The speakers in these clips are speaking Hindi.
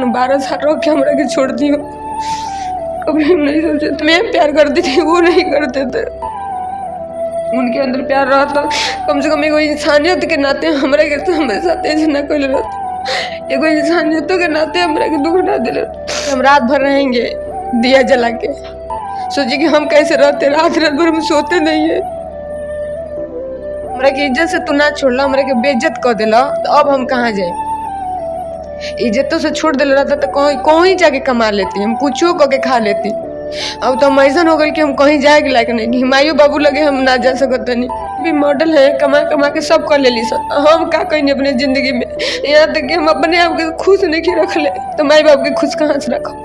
ने 12 साल रोक के हमरा के छोड़ दियो। कभी हम नहीं सोचे थे, मैं प्यार करती थी, वो नहीं करते थे। उनके अंदर प्यार रहा था, कम से कम एगो इंसानियत के नाते हमरा के हमारे साथ ऐसे ना कोई रहता, एगो इंसानियतों के नाते हमरा के दुख ना दिले। हम रात भर रहेंगे दिया जला के, सोचिए कि हम कैसे रहते, रात भर हम सोते नहीं है। हमरा के इज्जत से तू ना छोड़ला, हमरा के बेइज्जत कर देला, तो अब हम कहाँ जाए? इज्जतों से छोड़ दिल रहता तो कहीं जाके कमा लेती, हम कुछो करके खा लेती। अब तो हम ऐसा हो गई कि हम कहीं जाए के लायक नहीं, हिमायू बाबू लगे हम ना जा सकते नहीं। भी मॉडल है, कमा कमा के सब कर लेली सब, हम क्या करेंगे अपने जिंदगी में? यहाँ तक कि हम अपने आप के खुश नहीं रख ले, तो माई बाप के खुश कहाँ से रखो?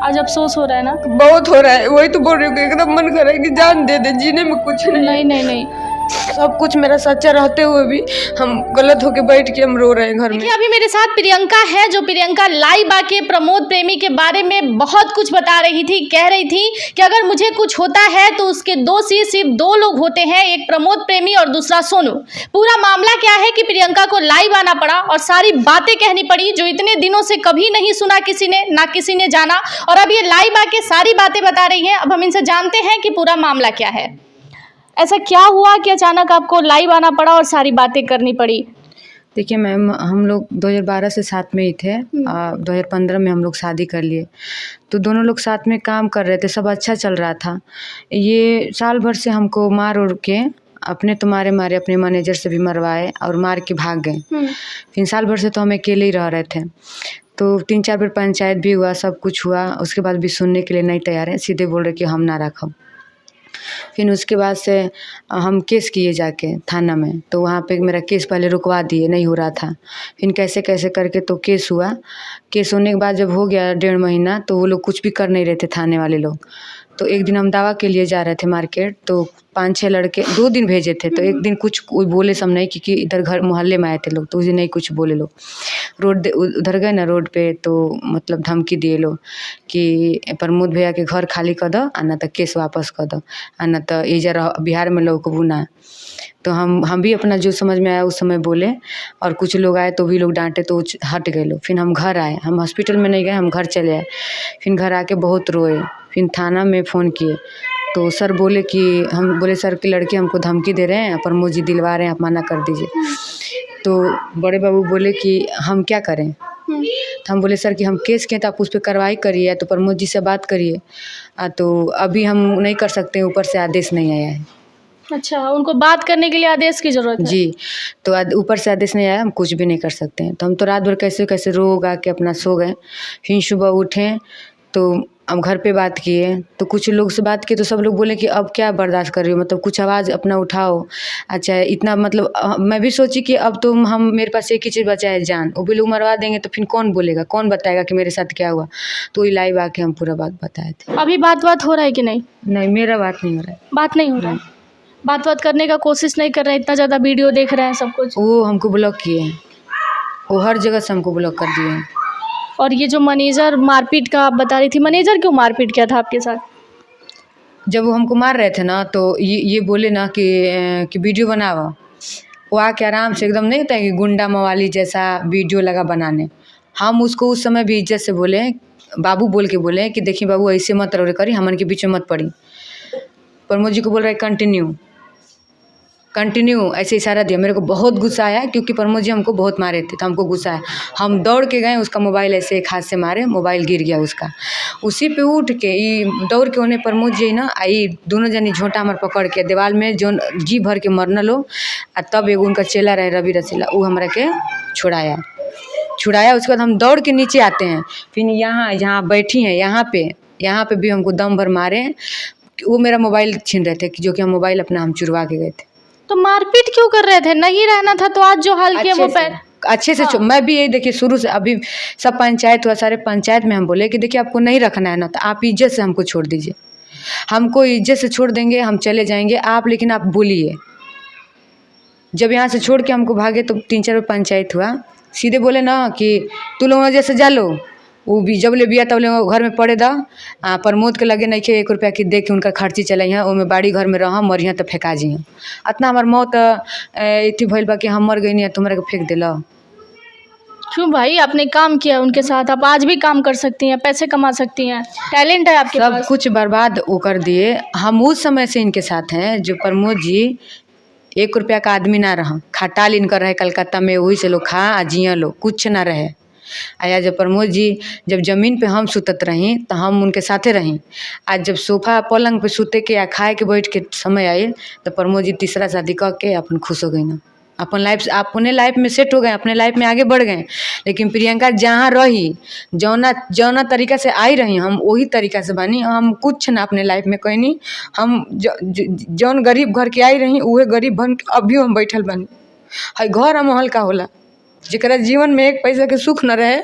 आज अफसोस हो रहा है ना? बहुत हो रहा है, वही तो बोल रही हूँ, एकदम मन कर रहा है कि जान दे दे, जीने में कुछ नहीं। नहीं सब कुछ मेरा सच्चा रहते हुए भी हम गलत होके बैठ के हम रो रहे हैं घर में। अभी मेरे साथ प्रियंका है, जो प्रियंका लाइव आके प्रमोद प्रेमी के बारे में बहुत कुछ बता रही थी। कह रही थी कि अगर मुझे कुछ होता है तो उसके दोषी सिर्फ 2 लोग होते हैं, एक प्रमोद प्रेमी और दूसरा सोनू। पूरा मामला क्या है कि प्रियंका को लाइव आना पड़ा और सारी बातें कहनी पड़ी जो इतने दिनों से कभी नहीं सुना किसी ने, ना किसी ने जाना, और अब ये लाइव आके सारी बातें बता रही है। अब हम इनसे जानते हैं कि पूरा मामला क्या है। ऐसा क्या हुआ कि अचानक आपको लाइव आना पड़ा और सारी बातें करनी पड़ी? देखिए मैम, हम लोग 2012 से साथ में ही थे। 2015 में हम लोग शादी कर लिए, तो दोनों लोग साथ में काम कर रहे थे, सब अच्छा चल रहा था। ये साल भर से हमको मार उड़ के अपने तो मारे अपने मैनेजर से भी मरवाए और मार के भाग गए। फिर साल भर से तो हम अकेले ही रह रहे थे, तो 3-4 बार पंचायत भी हुआ, सब कुछ हुआ, उसके बाद भी सुनने के लिए नहीं तैयार हैं, सीधे बोल रहे कि हम ना रखब। फिर उसके बाद से हम केस किए जाके थाना में, तो वहाँ पे मेरा केस पहले रुकवा दिए, नहीं हो रहा था। फिर कैसे कैसे करके तो केस हुआ। केस होने के बाद जब हो गया 1.5 महीना, तो वो लोग कुछ भी कर नहीं रहे थे थाने वाले लोग। तो एक दिन हम दवा के लिए जा रहे थे मार्केट, तो 5-6 लड़के 2 दिन भेजे थे, तो एक दिन कुछ कोई बोले सब नहीं, क्योंकि इधर घर मोहल्ले में आए थे लोग, तो उस दिन नहीं कुछ बोले लोग। रोड उधर गए ना रोड पे, तो मतलब धमकी दिए लोग कि प्रमोद भैया के घर खाली कर दो, आना तो केस वापस कर दो, आना तो ये जरा बिहार में लौकबू ना। तो हम भी अपना जो समझ में आया उस समय बोले, और कुछ लोग आए तो भी लोग डांटे, तो हट गए लोग। फिर हम घर आए, हम हॉस्पिटल में नहीं गए, हम घर चले आए। फिर घर आके बहुत रोए, फिर थाना में फ़ोन किए, तो सर बोले कि हम बोले सर की लड़के हमको धमकी दे रहे हैं, प्रमोद जी दिलवा रहे हैं, आप मना कर दीजिए। तो बड़े बाबू बोले कि हम क्या करें? तो हम बोले सर कि हम केस किए, तो आप उस पर कार्रवाई करिए, तो प्रमोद जी से बात करिए। तो अभी हम नहीं कर सकते, ऊपर से आदेश नहीं आया है। अच्छा, उनको बात करने के लिए आदेश की ज़रूरत है? जी, तो ऊपर से आदेश नहीं आया, हम कुछ भी नहीं कर सकते हैं। तो हम तो रात भर कैसे कैसे रो गा के अपना सो गए। फिर सुबह उठें तो हम घर पे बात किए, तो कुछ लोग से बात किए, तो सब लोग बोले कि अब क्या बर्दाश्त कर रही हो, मतलब कुछ आवाज़ अपना उठाओ। अच्छा इतना मतलब मैं भी सोची कि अब तो हम मेरे पास एक ही चीज़ बचा है, जान। वो भी लोग मरवा देंगे तो फिर कौन बोलेगा, कौन बताएगा कि मेरे साथ क्या हुआ? तो वही लाइव आके हम पूरा बात बताए थे। अभी बात हो रहा है कि नहीं? नहीं, मेरा बात नहीं हो रहा है। बात नहीं हो रहा है? बात करने का कोशिश नहीं कर रहे हैं? इतना ज़्यादा वीडियो देख रहे हैं, सब कुछ। वो हमको ब्लॉक किए हैं, वो हर जगह से हमको ब्लॉक कर दिए हैं। और ये जो मैनेजर मारपीट का आप बता रही थी, मैनेजर क्यों मारपीट किया था आपके साथ? जब वो हमको मार रहे थे ना, तो ये बोले ना कि वीडियो बनावा। वो आके आराम से एकदम नहीं होता है कि गुंडा मवाली जैसा वीडियो लगा बनाने। हम उसको उस समय भी इज्जत से बोले, बाबू बोल के बोले कि देखिए बाबू ऐसे मत रौरे करी, हमन के बीच में मत पड़ी। प्रमोद जी को बोल रहे कंटिन्यू ऐसे इशारा दिया। मेरे को बहुत गुस्सा आया, क्योंकि प्रमोद जी हमको बहुत मारे थे, तो हमको गुस्सा आया। हम दौड़ के गए, उसका मोबाइल ऐसे एक हाथ से मारे, मोबाइल गिर गया उसका। उसी पे उठ के दौड़ के उन्हें प्रमोद जी ना आई, दोनों जनी झोंटा हमार पकड़ के दीवार में जो जी भर के मरना लो। तब एगो उनका चेला रहे रवि रसीला, वो हमारा के छुड़ाया। उसके बाद हम दौड़ के नीचे आते हैं, फिर यहाँ बैठी हैं, यहाँ पे भी हमको दम भर मारे। वो मेरा मोबाइल छीन रहे थे, जो कि हम मोबाइल अपना हम चुरवा के गए थे। तो मारपीट क्यों कर रहे थे? नहीं रहना था तो आज जो हाल किया वो अच्छे से हाँ। मैं भी यही देखिए शुरू से, अभी सब पंचायत हुआ, सारे पंचायत में हम बोले कि देखिए आपको नहीं रखना है ना, तो आप इज्जत से हमको छोड़ दीजिए। हमको इज्जत से छोड़ देंगे, हम चले जाएंगे आप, लेकिन आप बोलिए। जब यहाँ से छोड़ के हमको भागे तो 3-4 पंचायत हुआ, सीधे बोले ना कि तू लोग जैसे जा लो। वो भी जब ले बिया तब ले घर में पड़े दा। प्रमोद के लगे नहीं खे 1 रुपया की दे के उनका खर्ची चलाई हैं, ओमे बाड़ी घर में रह मरिया तो फेंका जी हैं। इतना हमार मौत इतनी भइल बा कि हम मर गई नहीं, तुम्हारे को फेंक दिला। क्यों भाई, आपने काम किया उनके साथ, आप आज भी काम कर सकती हैं, पैसे कमा सकती हैं, टैलेंट है आपके सब पास। कुछ बर्बाद वो कर दिए। हम उस समय से इनके साथ हैं जो प्रमोद जी 1 रुपया का आदमी ना रहा, खटाल इनका रहे कलकत्ता में, वही से लोग खा आ जिया लोग, कुछ ना रहे। आया जब प्रमोद जी जब ज़मीन पे हम सुतत रहीं तो हम उनके साथे रहीं। आज जब सोफा पलंग पे सुते के या खाए के बैठ के समय आए तो प्रमोद जी तीसरा शादी करके अपन खुश हो गई ना, अपन लाइफ अपने लाइफ में सेट हो गए, अपने लाइफ में आगे बढ़ गए। लेकिन प्रियंका जहाँ रही जौना जौना तरीका से आई रही हम वही तरीका से बनी। हम कुछ ना अपने लाइफ में कहनी, हम जौन गरीब घर के आई रही उहे गरीब बन के अभी हम बैठल बनी। है घर महल का होला, जरा जीवन में एक पैसा के सुख न रहे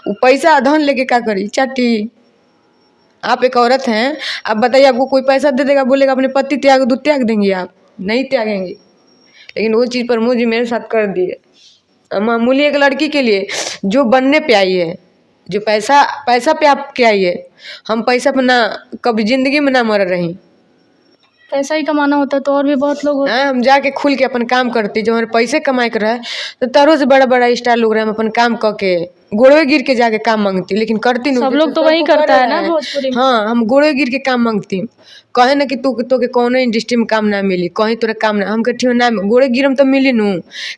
वो पैसा धन लेके क्या करी चाटी। आप एक औरत हैं, आप बताइए आपको कोई पैसा दे देगा बोलेगा अपने पति त्याग देंगी? आप नहीं त्यागेंगी। लेकिन वो चीज़ प्रमोद जी मेरे साथ कर दिए। मामूली एक लड़की के लिए जो बनने पे आई है, जो पैसा पे आप के आई है, हम पैसा पे ना कभी ज़िंदगी में ना मर रही। पैसा ही कमाना होता तो और भी बहुत लोग होते। हम जाके खुल के अपन काम करती, जो हमारे पैसे कमाए के रहे तो तारों से बड़ा बड़ा स्टार लोग रहे, हम अपन काम करके गोड़े गिर के जाके काम मांगती, लेकिन करती नहीं। सब लोग तो वही करता है ना भोजपुरी में। हाँ, हम गोड़े गिर के काम मांगती, कहे ना कि तू तो के कौन इंडस्ट्री में काम ना मिली, कहीं तोरा काम ना, हम कहे ना गोड़े गिरम तो मिली नू,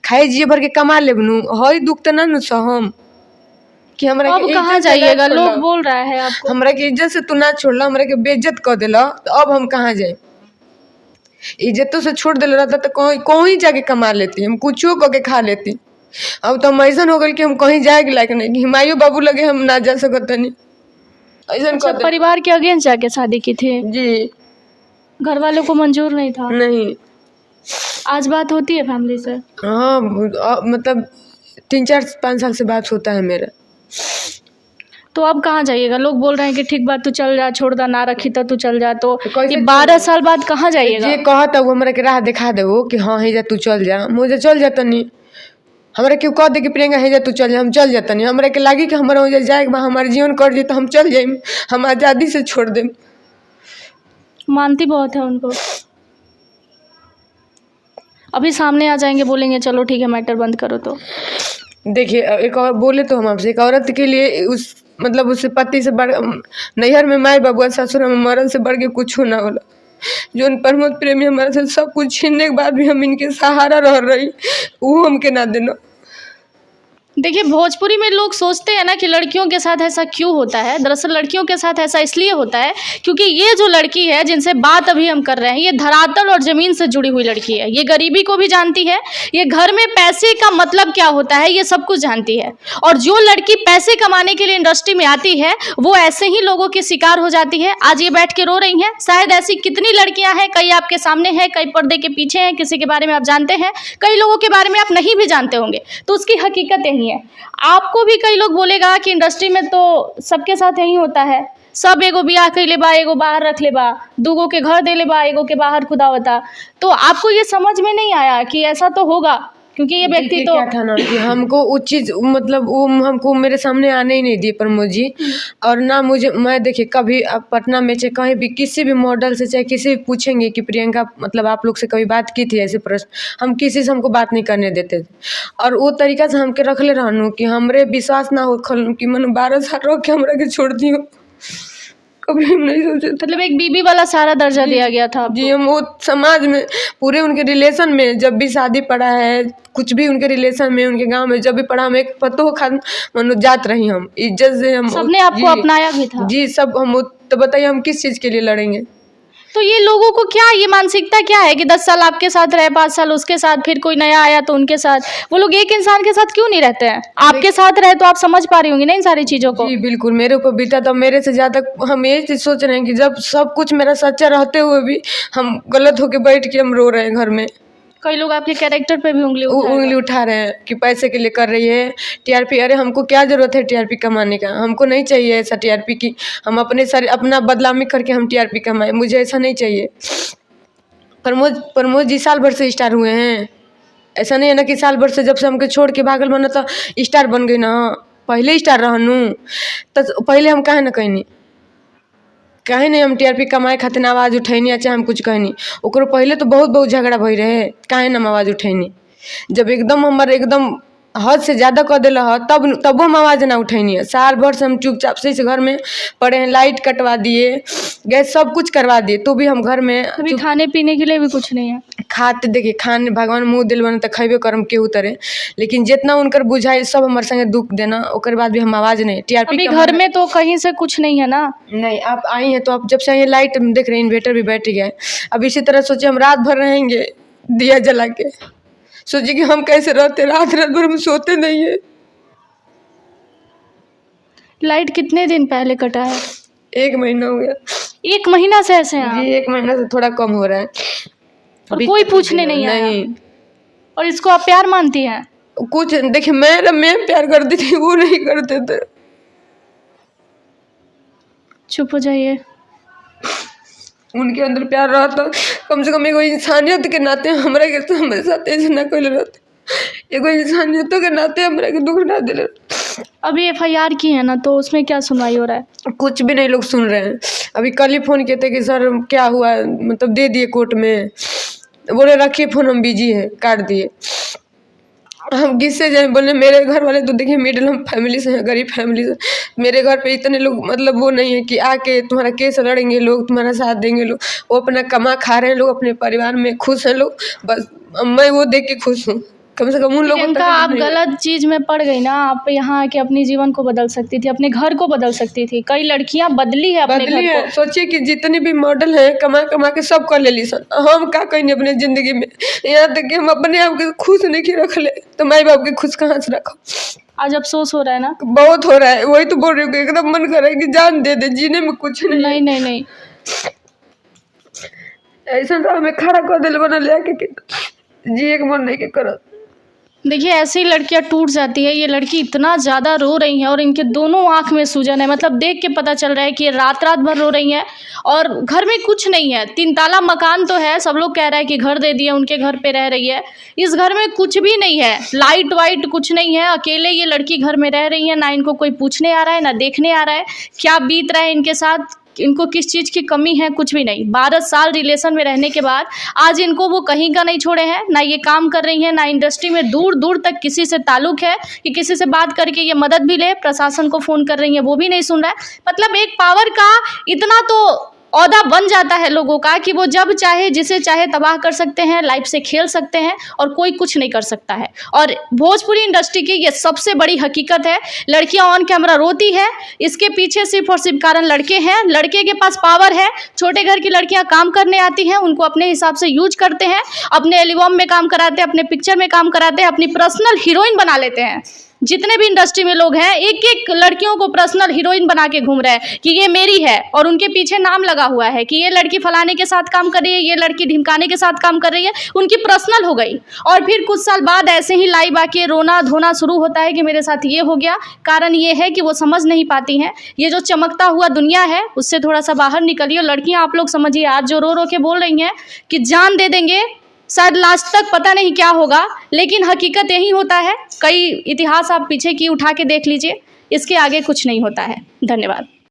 खाए जिए भर के कमा लेब नू, हई दुख तो ना नू सहम कि हमरा अब कहाँ जाइएगा, लोग बोल रहा है आपको, हमरा के इज्जत से तू ना छोड़ला, हमरा के बेइज्जत कर देला, तो अब हम कहाँ जाए? इज्जतों से छोड़ दिल रहता तो कहीं जाके कमा लेती, हम कुछो करके खा लेती। अब तो हम ऐसा हो गए कि हम कहीं जाए के लायक नहीं, कि हिमायू बाबू लगे हम ना जा सकत नहीं। अच्छा, परिवार के अगेंस्ट जाके शादी की थी जी, घर वालों को मंजूर नहीं था? नहीं। आज बात होती है फैमिली से? हाँ, मतलब 3-4-5 साल से बात होता है मेरा। तो अब कहाँ जाइएगा? लोग बोल रहे हैं कि ठीक बात तू चल जा, छोड़ दा, ना रखी तो तू चल जा, तो कैसे ये 12 साल बाद कहाँ जाइएगा? ये कहता वो हमरा के राह दिखा दे वो कि हाँ हे जा तू चल जा, मुझे चल जाता नहीं। हमरा क्यों कह दे कि प्रियंका हे जा तू चल जा, हम चल जाता नहीं। हमरा के लागी कि हमारा हो जाए हमारे जीवन कर जाए तो हम चल जाए, हम आज़ादी से छोड़ दें। मानती बहुत है उनको। अभी सामने आ जाएंगे, बोलेंगे चलो ठीक है मैटर बंद करो। तो देखिए एक और बोले तो हम आपसे, एक औरत के लिए उस मतलब उससे पति से बढ़ नैहर में माई बाबू ससुर में मरल से बढ़ के कुछ ना होला। जो प्रमोद प्रेमी हमारे से सब कुछ छीनने के बाद भी हम इनके सहारा रह रही, वो हमके ना देना। देखिए, भोजपुरी में लोग सोचते हैं ना कि लड़कियों के साथ ऐसा क्यों होता है। दरअसल लड़कियों के साथ ऐसा इसलिए होता है क्योंकि ये जो लड़की है जिनसे बात अभी हम कर रहे हैं, ये धरातल और ज़मीन से जुड़ी हुई लड़की है। ये गरीबी को भी जानती है, ये घर में पैसे का मतलब क्या होता है ये सब कुछ जानती है। और जो लड़की पैसे कमाने के लिए इंडस्ट्री में आती है वो ऐसे ही लोगों की शिकार हो जाती है। आज ये बैठ के रो रही हैं, शायद ऐसी कितनी लड़कियाँ हैं, कई आपके सामने हैं, कई पर्दे के पीछे हैं, किसी के बारे में आप जानते हैं, कई लोगों के बारे में आप नहीं भी जानते होंगे। तो उसकी हकीकत यही है। आपको भी कई लोग बोलेगा कि इंडस्ट्री में तो सबके साथ यही होता है, सब एगो बियाह कर ले बा, एगो बाहर रख ले बा, दूगो के घर दे ले बा, एगो के बाहर खुदावता। तो आपको ये समझ में नहीं आया कि ऐसा तो होगा, क्योंकि ये व्यक्ति तो क्या था ना कि हमको वो चीज़ मतलब वो हमको मेरे सामने आने ही नहीं दिए प्रमोद जी। और ना मुझे, मैं देखिए कभी आप पटना में चाहे कहीं भी किसी भी मॉडल से चाहे किसी भी पूछेंगे कि प्रियंका मतलब आप लोग से कभी बात की थी ऐसे प्रश्न, हम किसी से हमको बात नहीं करने देते थे। और वो तरीका से हमके रख ले रहनू कि हमरे विश्वास ना हो खल कि मैंने 12 साल रख के हमरा के छोड़ दियो, कभी हम नहीं सोचे। मतलब एक बीबी वाला सारा दर्जा दिया गया था आपको। जी, हम वो समाज में पूरे उनके रिलेशन में जब भी शादी पड़ा है, कुछ भी उनके रिलेशन में उनके गांव में जब भी पड़ा, हम एक पतो खान मनो जात रही, हम इज्जत से हम सबने आपको अपनाया भी था। जी सब हम। तो बताइए हम किस चीज़ के लिए लड़ेंगे? तो ये लोगों को क्या, ये मानसिकता क्या है कि 10 साल आपके साथ रहे, 5 साल उसके साथ, फिर कोई नया आया तो उनके साथ, वो लोग एक इंसान के साथ क्यों नहीं रहते हैं? आपके साथ रहे तो आप समझ पा रही होंगी ना इन सारी चीज़ों को। जी बिल्कुल, मेरे ऊपर बीता तो मेरे से ज़्यादा हम ये चीज़ सोच रहे हैं कि जब सब कुछ मेरा सच्चा रहते हुए भी हम गलत होके बैठ के हम रो रहे हैं घर में। कई लोग आपके कैरेक्टर पे भी उंगली उठा रहे हैं कि पैसे के लिए कर रही है टीआरपी। अरे हमको क्या जरूरत है टीआरपी कमाने का? हमको नहीं चाहिए ऐसा टीआरपी की हम अपना बदनामी करके हम टीआरपी कमाए, मुझे ऐसा नहीं चाहिए। प्रमोद जी साल भर से स्टार हुए हैं, ऐसा नहीं है ना कि साल भर से जब से हमको छोड़ के भागल बना तो स्टार बन गई ना। पहले स्टार रहनू तो पहले हम काहे ना कहनी, कहीं नहीं हम टीआरपी कमाए खातिर आवाज़ उठैनी, अच्छा हम कुछ कहनी ओकरो पहले तो बहुत झगड़ा भई रहे, काहे ना हम आवाज़ उठैनी। जब एकदम हद से ज़्यादा कर दिला है, तब हम आवाज़ ना उठैनी है। साल भर से हम चुपचाप से इस घर में पड़े हैं, लाइट कटवा दिए, गैस सब कुछ करवा दिए, तो भी हम घर में अभी खाने पीने के लिए भी कुछ नहीं है। खाते देखिए, खाने भगवान मुँह दिल बने तो खेबे करम केहू तरह, लेकिन जितना उनकर बुझाई सब हमारे संगे दुख देना, ओकर बाद भी हम आवाज़ नहीं। TRP अभी घर में तो कहीं से कुछ नहीं है ना? नहीं, आप आई हैं तो आप जब से आई हैं लाइट देख रहे हैं, इन्वर्टर भी बैठ गया है। अब इसी तरह सोचे हम रात भर रहेंगे दिया जला के, सोचिए कि हम कैसे रहते, रात भर हम सोते नहीं है। लाइट कितने दिन पहले कटा है? 1 महीना हो गया। 1 महीना से ऐसे हैं जी, 1 महीना से थोड़ा कम हो रहा है। और कोई पूछने नहीं आया? नहीं। और इसको आप प्यार मानती हैं? कुछ देखिए, मैं प्यार करती थी, वो नहीं करते थे। चुप हो जाइए। उनके अंदर प्यार रहा था, कम से कम एगो इंसानियत के नाते हमारे साथ ऐसे ना कोई रहते, एगो इंसानियतों के नाते हमारे के दुख ना दिले। अभी FIR की है ना, तो उसमें क्या सुनवाई हो रहा है? कुछ भी नहीं लोग सुन रहे हैं। अभी कल ही फ़ोन किए थे कि सर क्या हुआ, मतलब दे दिए कोर्ट में, बोले रखिए फ़ोन हम बिजी हैं, काट दिए। हम किससे जाएं, बोले मेरे घर वाले तो देखिए मिडिल हम फैमिली से हैं, गरीब फैमिली से, मेरे घर पे इतने लोग मतलब वो नहीं है कि आके तुम्हारा केस लड़ेंगे लोग, तुम्हारा साथ देंगे लोग। वो अपना कमा खा रहे हैं लोग, अपने परिवार में खुश हैं लोग, बस मैं वो देख के खुश हूँ। कम से कम उन लोगों प्रियंका, आप गलत चीज में पड़ गई ना। आप यहाँ आके अपने जीवन को बदल सकती थी, अपने घर को बदल सकती थी। कई लड़कियां बदली है अपने घर को। सोचिए कि जितनी भी मॉडल है कमा कमा के सब कर ले ली सन, हम क्या कहेंगे अपने जिंदगी में, यहाँ तक कि हम अपने आप के खुश नहीं रख ले तो माई बाप के खुश कहाँ से रखो। आज अफसोस हो रहा है ना? बहुत हो रहा है, वही तो बोल रही हूँ, एकदम मन कर रहा है कि जान दे दे, जीने में कुछ नहीं। नहीं नहीं नहीं, ऐसा हमें खड़ा कर दिल बना ले के जिए के मन नहीं के करत। देखिए ऐसी लड़कियां टूट जाती है। ये लड़की इतना ज़्यादा रो रही हैं और इनके दोनों आँख में सूजन है। मतलब देख के पता चल रहा है कि ये रात रात भर रो रही हैं और घर में कुछ नहीं है। 3 ताला मकान तो है, सब लोग कह रहा है कि घर दे दिए, उनके घर पे रह रही है। इस घर में कुछ भी नहीं है, लाइट वाइट कुछ नहीं है। अकेले ये लड़की घर में रह रही है, ना इनको कोई पूछने आ रहा है, ना देखने आ रहा है क्या बीत रहा है इनके साथ, इनको किस चीज़ की कमी है, कुछ भी नहीं। 12 साल रिलेशन में रहने के बाद आज इनको वो कहीं का नहीं छोड़े हैं, ना ये काम कर रही हैं, ना इंडस्ट्री में दूर दूर तक किसी से ताल्लुक है कि किसी से बात करके ये मदद भी ले। प्रशासन को फ़ोन कर रही है, वो भी नहीं सुन रहा है। मतलब एक पावर का इतना तो औहदा बन जाता है लोगों का कि वो जब चाहे जिसे चाहे तबाह कर सकते हैं, लाइफ से खेल सकते हैं और कोई कुछ नहीं कर सकता है। और भोजपुरी इंडस्ट्री की ये सबसे बड़ी हकीकत है। लड़कियां ऑन कैमरा रोती है, इसके पीछे सिर्फ और सिर्फ कारण लड़के हैं। लड़के के पास पावर है। छोटे घर की लड़कियां काम करने आती हैं, उनको अपने हिसाब से यूज करते हैं, अपने एल्बम में काम कराते हैं, अपने पिक्चर में काम कराते हैं, अपनी पर्सनल हीरोइन बना लेते हैं। जितने भी इंडस्ट्री में लोग हैं, एक एक लड़कियों को पर्सनल हीरोइन बना के घूम रहे हैं कि ये मेरी है, और उनके पीछे नाम लगा हुआ है कि ये लड़की फलाने के साथ काम कर रही है, ये लड़की ढिमकाने के साथ काम कर रही है, उनकी पर्सनल हो गई। और फिर कुछ साल बाद ऐसे ही लाइव आके रोना धोना शुरू होता है कि मेरे साथ ये हो गया। कारण ये है कि वो समझ नहीं पाती हैं, ये जो चमकता हुआ दुनिया है उससे थोड़ा सा बाहर निकलिए। लड़कियाँ आप लोग समझिए, आज जो रो रो के बोल रही हैं कि जान दे देंगे, शायद लास्ट तक पता नहीं क्या होगा, लेकिन हकीकत यही होता है। कई इतिहास आप पीछे की उठा के देख लीजिए, इसके आगे कुछ नहीं होता है। धन्यवाद।